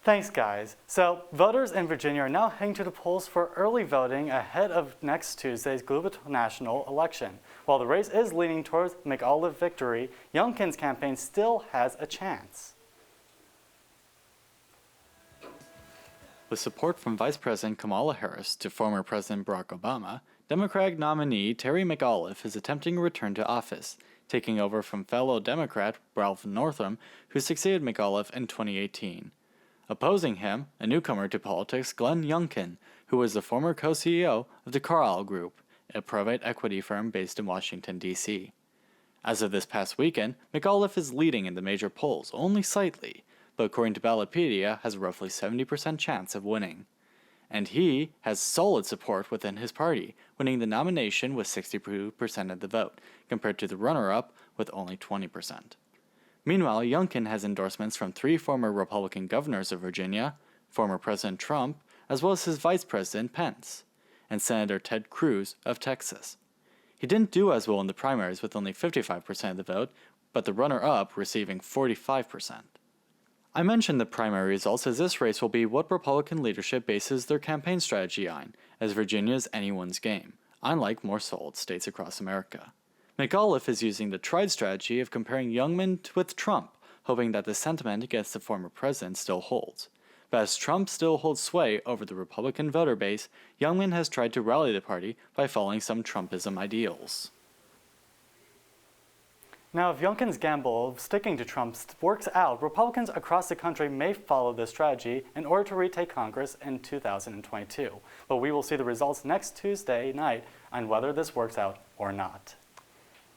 Thanks, guys. So, voters in Virginia are now heading to the polls for early voting ahead of next Tuesday's gubernatorial election. While the race is leaning towards McAuliffe victory, Youngkin's campaign still has a chance. With support from Vice President Kamala Harris to former President Barack Obama, Democratic nominee Terry McAuliffe is attempting a return to office, taking over from fellow Democrat Ralph Northam, who succeeded McAuliffe in 2018. Opposing him, a newcomer to politics, Glenn Youngkin, who was the former co-CEO of the Carlyle Group, a private equity firm based in Washington, D.C. As of this past weekend, McAuliffe is leading in the major polls only slightly, but according to Ballotpedia, has a roughly 70% chance of winning. And he has solid support within his party, winning the nomination with 62% of the vote, compared to the runner-up with only 20%. Meanwhile, Youngkin has endorsements from 3 former Republican governors of Virginia, former President Trump, as well as his Vice President Pence, and Senator Ted Cruz of Texas. He didn't do as well in the primaries with only 55% of the vote, but the runner-up receiving 45%. I mentioned the primary results as this race will be what Republican leadership bases their campaign strategy on, as Virginia is anyone's game, unlike more solid states across America. McAuliffe is using the tried strategy of comparing Youngkin with Trump, hoping that the sentiment against the former president still holds. But as Trump still holds sway over the Republican voter base, Youngkin has tried to rally the party by following some Trumpism ideals. Now, if Youngkin's gamble of sticking to Trump works out, Republicans across the country may follow this strategy in order to retake Congress in 2022. But we will see the results next Tuesday night on whether this works out or not.